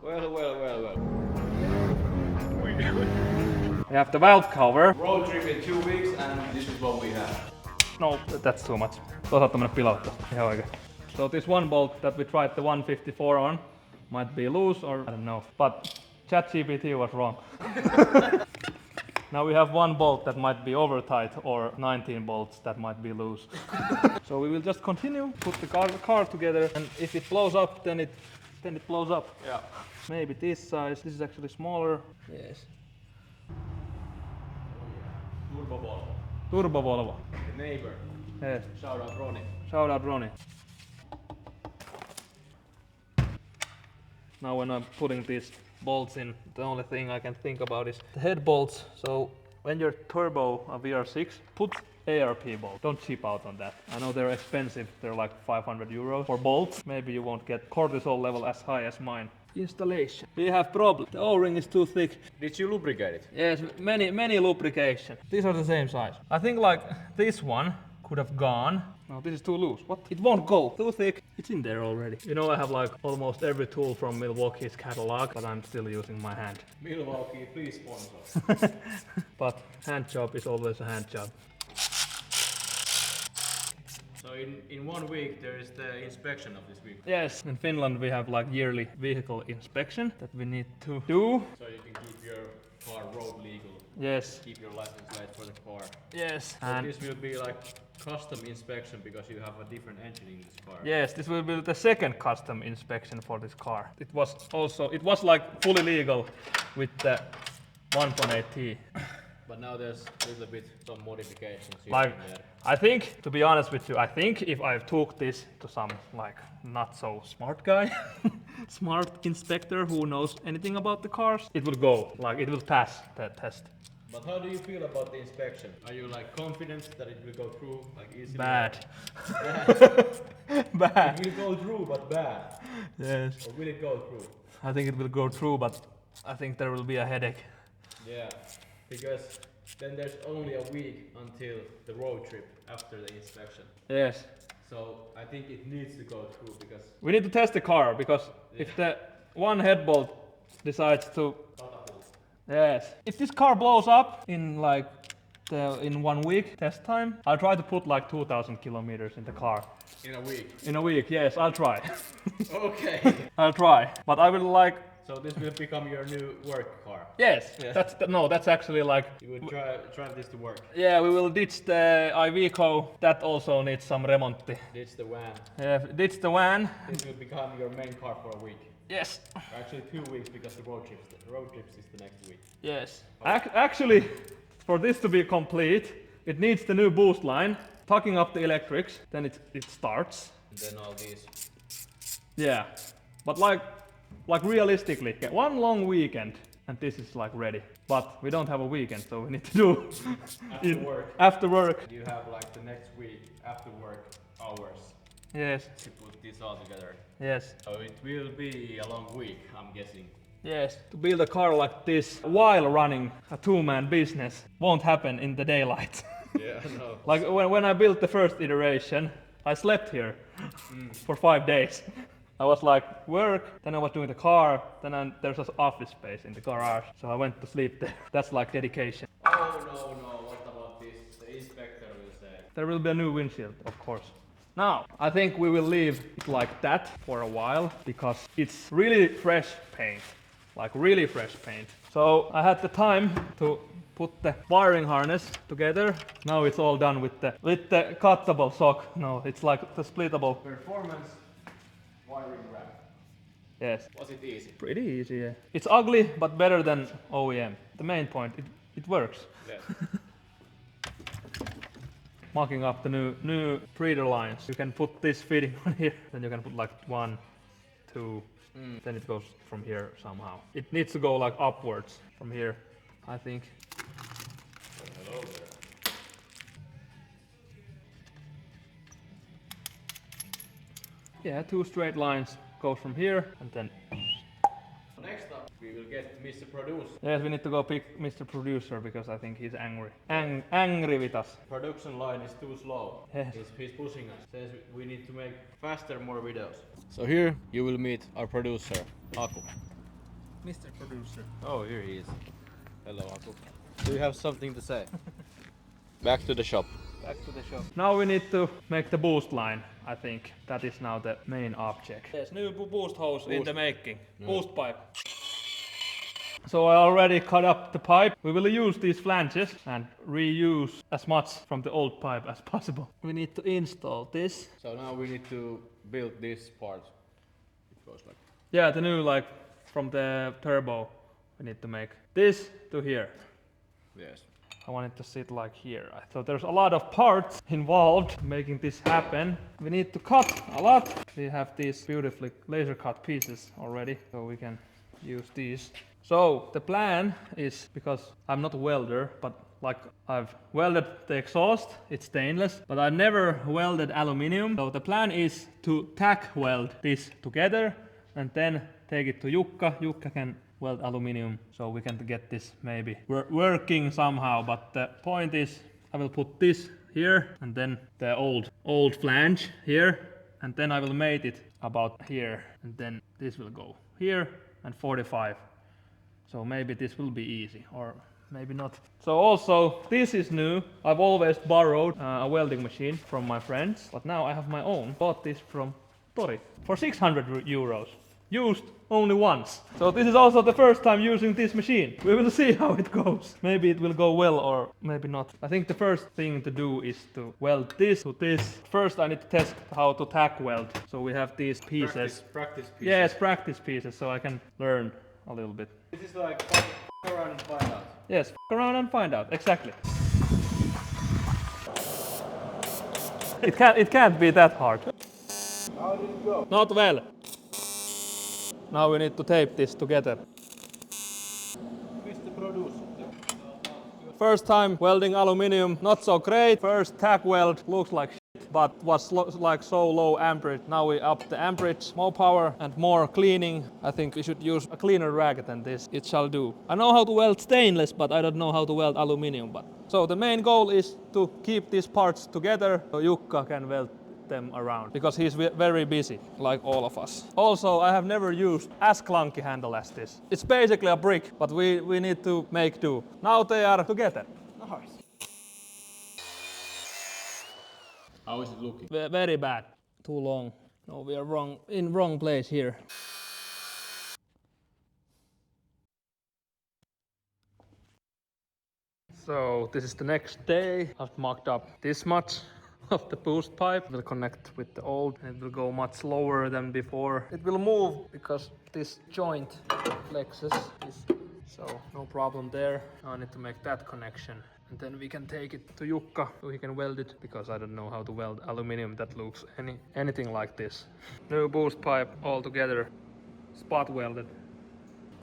Well. We have the valve cover. Road trip in 2 weeks and this is what we have. No, that's too much. Toisaalta mennä pilauttaa. Ihan oikein. So this one bolt that we tried the 154 on might be loose or I don't know. But ChatGPT was wrong. Now we have one bolt that might be over tight or 19 bolts that might be loose. So we will just continue, put the car together, and if it blows up, then it blows up. Yeah. Maybe this size. This is actually smaller. Yes. Turbo Volvo. The neighbor. Yes. Shout out Ronnie. Shout out Ronnie. Now when I'm putting these bolts in, the only thing I can think about is the head bolts. So when you're turbo a VR6, put ARP bolt. Don't cheap out on that. I know they're expensive. They're like 500 euros for bolts. Maybe you won't get cortisol level as high as mine. Installation. We have problem. The O-ring is too thick. Did you lubricate it? Yes, many lubrication. These are the same size. I think like this one could have gone. No, this is too loose. What? It won't go. Too thick. It's in there already. You know I have like almost every tool from Milwaukee's catalog, but I'm still using my hand. Milwaukee, please sponsor. But hand job is always a hand job. So in 1 week there is the inspection of this vehicle. Yes, in Finland we have like yearly vehicle inspection that we need to do. So you can keep your car road legal. Yes. Keep your license plate for the car. Yes. So And this will be like custom inspection because you have a different engine in this car. yes, this will be the second custom inspection for this car. It was like fully legal with the 1.8T. But now there's a little bit some modifications here Like, and there. I think, to be honest with you, I think if I took this to some like not so smart guy, smart inspector who knows anything about the cars, it will go, like it will pass the test. But how do you feel about the inspection? Are you like confident that it will go through like easily? Bad. It Bad. will go through but bad. Yes. Or will it go through? I think it will go through, but I think there will be a headache. Yeah. Because then there's only a week until the road trip after the inspection. Yes. So I think it needs to go through because We need to test the car because if the one head bolt decides to, catapult. yes, if this car blows up in like in 1 week test time, I'll try to put like 2,000 kilometers in the car. In a week. In a week, yes, I'll try. Okay. I'll try, but I will like. So this will become your new work car. Yes, Yeah. that's actually like. You would try this to work. Yeah, we will ditch the Iveco. That also needs some remonti. Ditch the van. Yeah, ditch the van. This will become your main car for a week. Yes. Actually 2 weeks because the road trips is the next week. Yes. Actually, for this to be complete, it needs the new boost line. Tucking up the electrics, then it starts. And then all these. Yeah, but like realistically, one long weekend and this is like ready. But we don't have a weekend, so we need to do after work. You have like the next week after work hours Yes, to put this all together. yes, So it will be a long week, I'm guessing. yes. To build a car like this while running a two-man business won't happen in the daylight. Yeah, no. Like when I built the first iteration, I slept here for 5 days. I was like work, then I was doing the car, then there's an office space in the garage, so I went to sleep there. That's like dedication. Oh no, what about this? The inspector will say. There will be a new windshield, of course. Now, I think we will leave it like that for a while because it's really fresh paint, like really fresh paint. So I had the time to put the wiring harness together. Now it's all done with the cuttable sock. No, it's like the splittable. Performance wiring wrap. Yes, Was it easy? pretty easy. Yeah. It's ugly, but better than OEM. The main point, it works. Yeah. Marking up the new breeder lines. You can put this fitting on here, then you can put like 1, 2, then it goes from here somehow. It needs to go like upwards from here, I think. Hello there. Yeah, 2 straight lines goes from here and then. Next up, we will get Mr. Producer. Yes, we need to go pick Mr. Producer because I think he's angry. Angry with us. Production line is too slow. Yes. He's pushing us. Says we need to make faster, more videos. So here you will meet our producer, Aku. Mr. Producer. Oh, here he is. Hello, Aku. Do you have something to say? Back to the shop. Back to the shop. Now we need to make the boost line. I think that is now the main object. Yes, new boost hose in the making. Boost pipe. So I already cut up the pipe. We will use these flanges and reuse as much from the old pipe as possible. We need to install this. So now we need to build this part. It goes like. Yeah, the new like from the turbo. We need to make this to here. Yes. I want it to sit like here. So there's a lot of parts involved making this happen. We need to cut a lot. We have these beautifully laser cut pieces already, so we can use these. So the plan is, because I'm not a welder, but like I've welded the exhaust, it's stainless, but I never welded aluminium. So the plan is to tack weld this together and then take it to Jukka. Jukka can weld aluminium, so we can get this maybe working somehow. But the point is, I will put this here and then the old flange here, and then I will mate it about here, and then this will go here and 45. So maybe this will be easy, or maybe not. So also, this is new. I've always borrowed a welding machine from my friends, but now I have my own. Bought this from Tori for 600 euros. Used only once. So this is also the first time using this machine. We will see how it goes. Maybe it will go well or maybe not. I think the first thing to do is to weld this to this. First I need to test how to tack weld. So we have these pieces. Practice pieces. Yes, practice pieces, so I can learn a little bit. This is like f around and find out. Yes, f around and find out, exactly. It can't be that hard. How did it go? Not well. Now we need to tape this together. Mr. Producer. First time welding aluminium, not so great. First tack weld looks like shit, but was like so low amperage. Now we up the amperage, more power and more cleaning. I think we should use a cleaner rag than this. It shall do. I know how to weld stainless, but I don't know how to weld aluminium. So the main goal is to keep these parts together so Jukka can weld them around, because he's very busy, like all of us. Also, I have never used as clunky handle as this. It's basically a brick, but we need to make do. Now they are together. Nice. How is it looking? Very bad. Too long. No, we are wrong place here. So this is the next day. I've marked up this much of the boost pipe. Will connect with the old, and it will go much slower than before. It will move because this joint flexes, so no problem there. Now I need to make that connection, and then we can take it to Jukka so he can weld it, because I don't know how to weld aluminium that looks anything like this. New boost pipe all together, spot welded.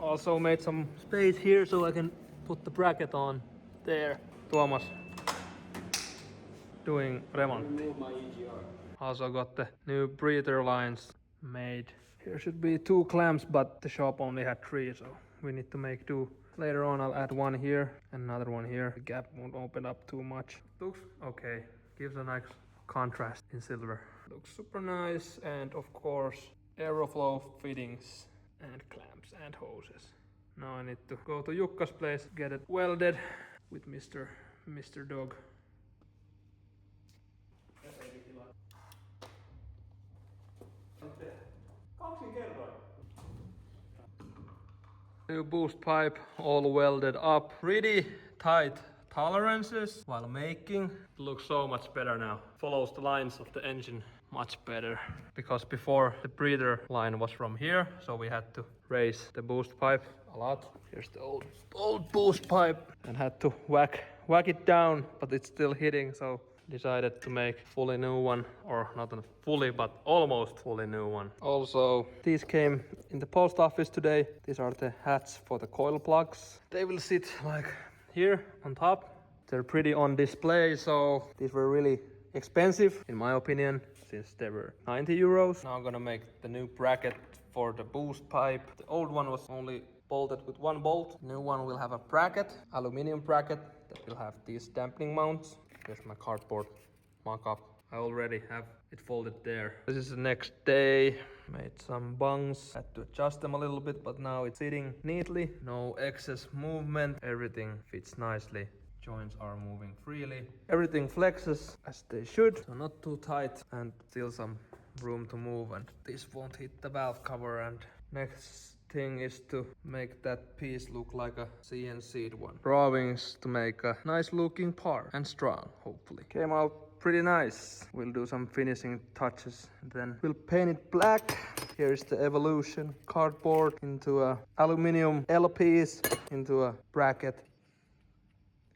Also made some space here so I can put the bracket on there. Tuomas doing remont. Also got the new breather lines made. Here should be 2 clamps, but the shop only had 3, so we need to make do. Later on I'll add one here and another one here. The gap won't open up too much. Looks okay. Gives a nice contrast in silver. Looks super nice, and of course aeroflow fittings and clamps and hoses. Now I need to go to Jukka's place, get it welded with Mr. Dog. New boost pipe all welded up. Pretty tight tolerances while making. It looks so much better now. Follows the lines of the engine much better. Because before the breather line was from here, so we had to raise the boost pipe a lot. Here's the old boost pipe, and had to whack it down, but it's still hitting, so decided to make fully new one, or not fully, but almost fully new one. Also, these came in the post office today. These are the hats for the coil plugs. They will sit like here on top. They're pretty on display, so these were really expensive in my opinion, since they were 90 euros. Now I'm gonna make the new bracket for the boost pipe. The old one was only bolted with 1 bolt. The new one will have a bracket, aluminium bracket, that will have these dampening mounts. Here's my cardboard mock-up. I already have it folded there. This is the next day. Made some bungs, had to adjust them a little bit, but now it's sitting neatly. No excess movement, everything fits nicely. Joints are moving freely. Everything flexes as they should, so not too tight and still some room to move, and this won't hit the valve cover. And next thing is to make that piece look like a CNC'd one. Drawings to make a nice looking part and strong, hopefully. Came out pretty nice. We'll do some finishing touches and then we'll paint it black. Here is the evolution cardboard into a aluminum L piece into a bracket.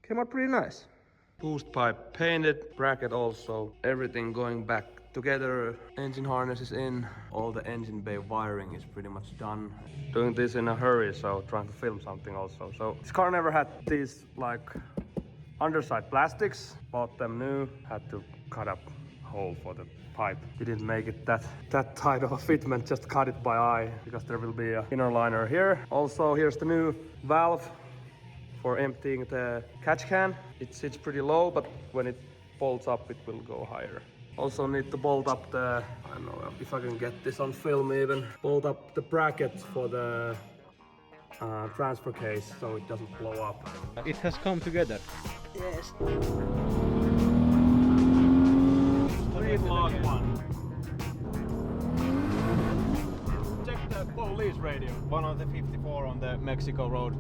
Came out pretty nice. Boost pipe painted, bracket also, everything going back together. Engine harness is in, all the engine bay wiring is pretty much done. Doing this in a hurry, so trying to film something also. So this car never had these like underside plastics, bought them new, had to cut up a hole for the pipe. Didn't make it that tight of a fitment, just cut it by eye because there will be an inner liner here. Also here's the new valve for emptying the catch can. It sits pretty low, but when it bolts up, it will go higher. Also need to bolt up the, I don't know if I can get this on film even, bolt up the bracket for the transfer case so it doesn't blow up. It has come together. Yes. Log one. Check the police radio. 154 on the Mexico road.